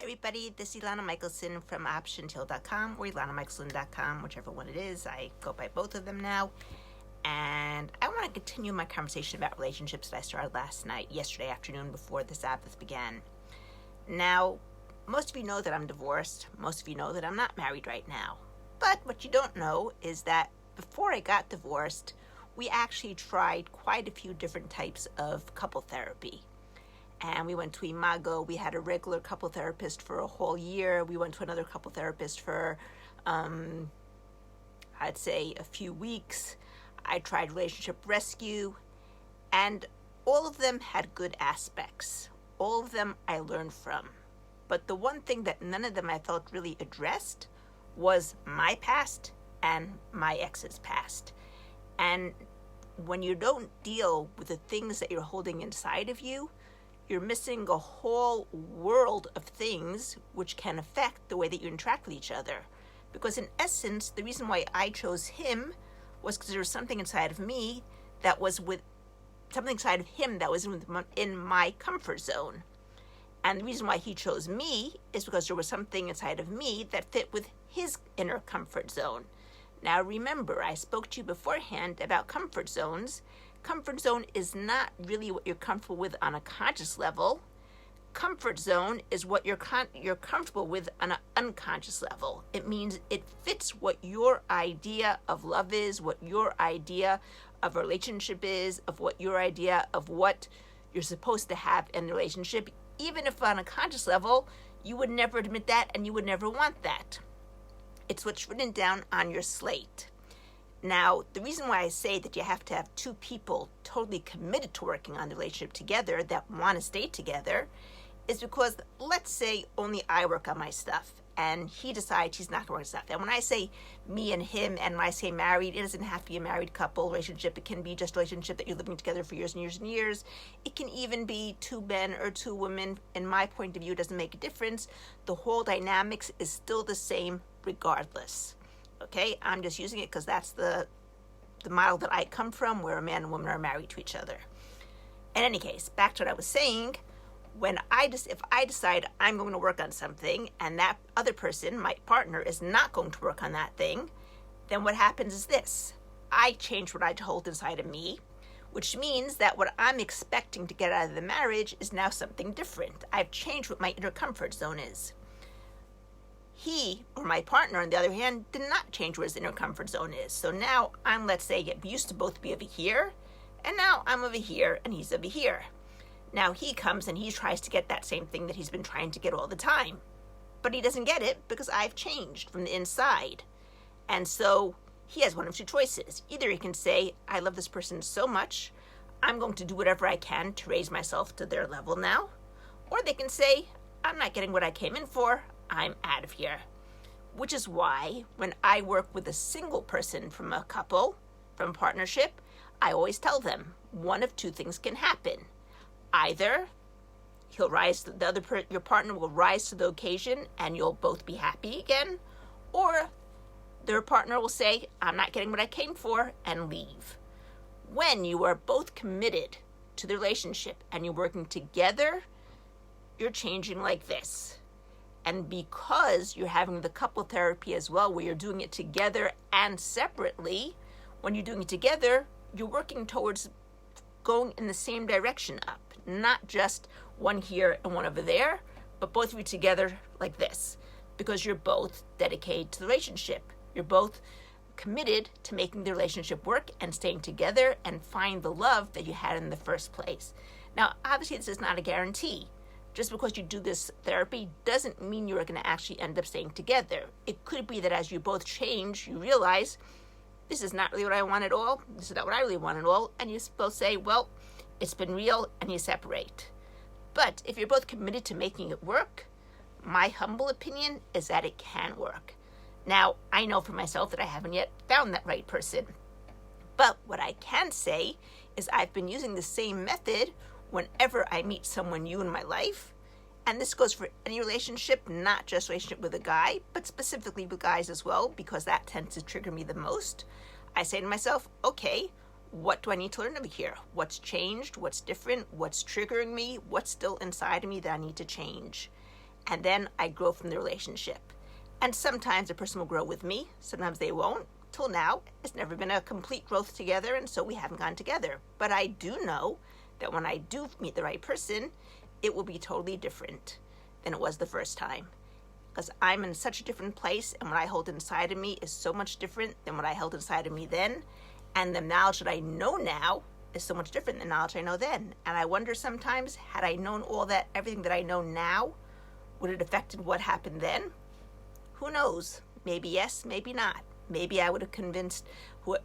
Everybody, this is Ilana Michelson from optiontoheal.com or ilanamichelson.com, whichever one it is. I go by both of them now. And I want to continue my conversation about relationships that I started yesterday afternoon before the Sabbath began. Now, most of you know that I'm divorced. Most of you know that I'm not married right now. But what you don't know is that before I got divorced, we actually tried quite a few different types of couple therapy. And we went to Imago. We had a regular couple therapist for a whole year. We went to another couple therapist for, I'd say, a few weeks. I tried relationship rescue, and all of them had good aspects. All of them I learned from. But the one thing that none of them I felt really addressed was my past and my ex's past. And when you don't deal with the things that you're holding inside of you, you're missing a whole world of things which can affect the way that you interact with each other. Because in essence, the reason why I chose him was because there was something inside of me that was in my comfort zone. And the reason why he chose me is because there was something inside of me that fit with his inner comfort zone. Now remember, I spoke to you beforehand about comfort zones. Comfort zone is not really what you're comfortable with on a conscious level. Comfort zone is what you're comfortable with on an unconscious level. It means it fits what your idea of love is, what your idea of a relationship is, of what your idea of what you're supposed to have in a relationship, even if on a conscious level, you would never admit that and you would never want that. It's what's written down on your slate. Now, the reason why I say that you have to have two people totally committed to working on the relationship together that want to stay together is because, let's say, only I work on my stuff and he decides he's not going to work on stuff. And when I say me and him, and when I say married, it doesn't have to be a married couple relationship. It can be just a relationship that you're living together for years and years and years. It can even be two men or two women. In my point of view, it doesn't make a difference. The whole dynamics is still the same regardless. Okay, I'm just using it because that's the model that I come from, where a man and woman are married to each other. In any case, back to what I was saying, if I decide I'm going to work on something and that other person, my partner, is not going to work on that thing, then what happens is this. I change what I hold inside of me, which means that what I'm expecting to get out of the marriage is now something different. I've changed what my inner comfort zone is. He, or my partner, on the other hand, did not change what his inner comfort zone is. So now I'm, let's say, we used to both be over here, and now I'm over here, and he's over here. Now he comes and he tries to get that same thing that he's been trying to get all the time. But he doesn't get it because I've changed from the inside. And so he has one of two choices. Either he can say, I love this person so much, I'm going to do whatever I can to raise myself to their level now. Or they can say, I'm not getting what I came in for, I'm out of here. Which is why when I work with a single person from a couple, from a partnership, I always tell them one of two things can happen. Either your partner will rise to the occasion and you'll both be happy again, or their partner will say, I'm not getting what I came for, and leave. When you are both committed to the relationship and you're working together, you're changing like this. And because you're having the couple therapy as well, where you're doing it together and separately, when you're doing it together, you're working towards going in the same direction up. Not just one here and one over there, but both of you together like this. Because you're both dedicated to the relationship. You're both committed to making the relationship work and staying together and find the love that you had in the first place. Now, obviously, this is not a guarantee. Just because you do this therapy doesn't mean you're going to actually end up staying together. It could be that as you both change, you realize, this is not really what I want at all. This is not what I really want at all. And you both say, well, it's been real, and you separate. But if you're both committed to making it work, my humble opinion is that it can work. Now, I know for myself that I haven't yet found that right person. But what I can say is I've been using the same method whenever I meet someone new in my life. And this goes for any relationship, not just relationship with a guy, but specifically with guys as well, because that tends to trigger me the most. I say to myself, okay, what do I need to learn over here? What's changed? What's different? What's triggering me? What's still inside of me that I need to change? and then I grow from the relationship. And sometimes a person will grow with me, sometimes they won't. Till now, it's never been a complete growth together, and so we haven't gone together. But I do know that when I do meet the right person, it will be totally different than it was the first time. Because I'm in such a different place, and what I hold inside of me is so much different than what I held inside of me then. And the knowledge that I know now is so much different than the knowledge I know then. And I wonder sometimes, had I known all that, everything that I know now, would it have affected what happened then? Who knows? Maybe yes, maybe not. Maybe I would have convinced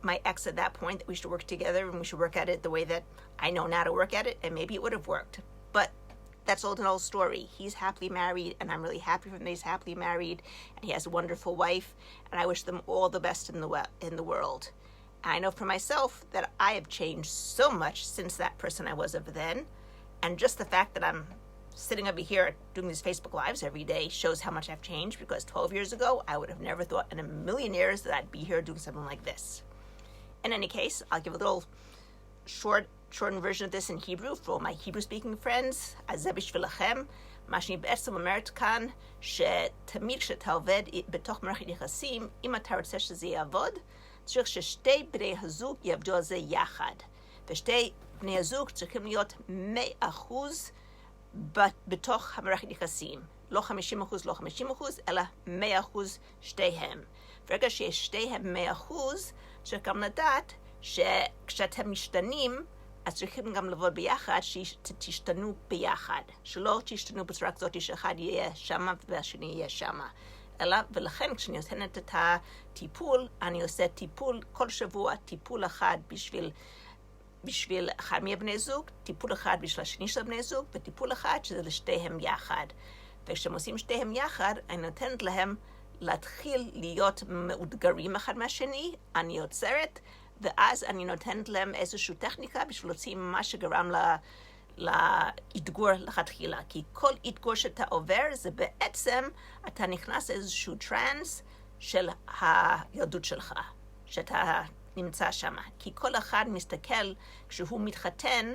my ex at that point that we should work together and we should work at it the way that I know now to work at it, and maybe it would have worked. But that's an old story. He's happily married, and I'm really happy for him that he's happily married, and he has a wonderful wife, and I wish them all the best in the world. And I know for myself that I have changed so much since that person I was of then, and just the fact that I'm sitting over here doing these Facebook Lives every day shows how much I've changed, because 12 years ago, I would have never thought in a million years that I'd be here doing something like this. In any case, I'll give a little shortened version of this in Hebrew for all my Hebrew-speaking friends. אז זה בשבילכם. מה שאני בעצם אומרת כאן, שתמיד כשאתה עובד בתוך מערכת יחסים, אם אתה רוצה שזה יעבוד, צריך ששתי בני הזוג יעבדו על זה יחד. ושתי בני הזוג צריכים להיות 100% בתוך המערכת יחסים. לא 50%, לא 50%, אלא 100% שתיהם. ברגע שיש שתיהם 100%, צריך גם לדעת שכשאתם משתנים, אז צריכים גם לעבוד ביחד, שתשתנו ביחד. שלא תשתנו בצורה כזאת שאחד יהיה שמה והשני יהיה שמה. אלא, ולכן כשאני נותנת את הטיפול, אני עושה טיפול כל שבוע, טיפול אחד בשביל אחד מבני זוג, טיפול אחד בשביל השני של בני זוג, וטיפול אחד שזה לשתיהם יחד. וכשהם עושים שתיהם יחד, אני נותנת להם להתחיל להיות מאותגרים אחד מהשני, אני עוצרת, ואז אני נותנת להם איזושהי טכניקה בשביל להוציא מה שגרם לאתגור לכתחילה. כי כל אתגור שאתה עובר זה בעצם, אתה נכנס לאיזשהו טרנס של הילדות שלך, שאתה נמצא שם. כי כל אחד מסתכל, כשהוא מתחתן,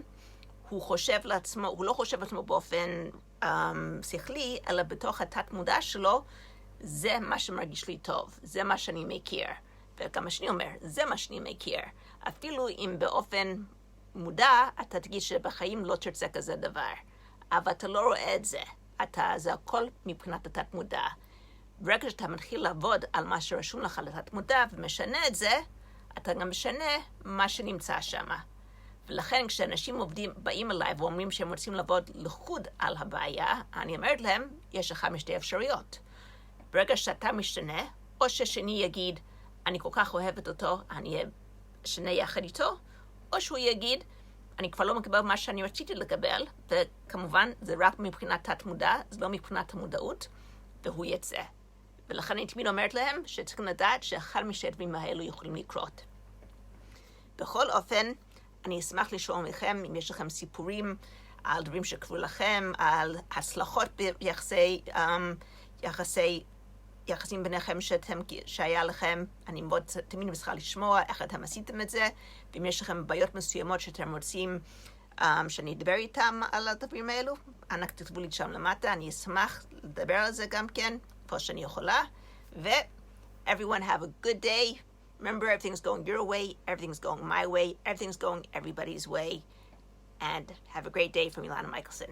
הוא חושב לעצמו, הוא לא חושב לעצמו באופן שכלי, אלא בתוך התת מודע שלו, זה מה שמרגיש לי טוב, זה מה שאני מכיר. וגם השני אומר, זה מה שאני מכיר. אפילו אם באופן מודע, אתה תגיד שבחיים לא תרצה כזה דבר. אבל אתה לא רואה את זה. זה הכל מבחינת התת מודע. ברגע שאתה מתחיל לעבוד על מה שרשום לך לתת מודע ומשנה את זה, אתה גם משנה מה שנמצא שם. ולכן כשאנשים באים אליי ואומרים שהם רוצים לעבוד לחוד על הבעיה, אני אומרת להם, יש לך משתי אפשרויות. ברגע שאתה משתנה, או ששני יגיד, אני כל כך אוהבת אותו, אני אשנה יחד איתו, או שהוא יגיד, אני כבר לא מקבל מה שאני רציתי לקבל, וכמובן זה רק מבחינת תת מודע, זה לא מבחינת המודעות, והוא יצא. ולכן אני תמיד אומרת להם שצריכים לדעת שאחד משתי הדברים האלו יכולים לקרות. בכל אופן, אני אשמח לשאול מכם אם יש לכם סיפורים על דברים שקרו לכם, על הצלחות יחסים ביניכם שהיה לכם. אני מאוד תמיד צריכה לשמוע איך אתם עשיתם את זה, ואם יש לכם בעיות מסוימות שאתם רוצים שאני אדבר איתם על הדברים האלו, אנא תכתבו לי שם למטה, אני אשמח לדבר על זה גם כן, פה שאני יכולה. everyone have a good day. Remember, everything's going your way, everything's going my way, everything's going everybody's way. And have a great day from Ilana Michelson.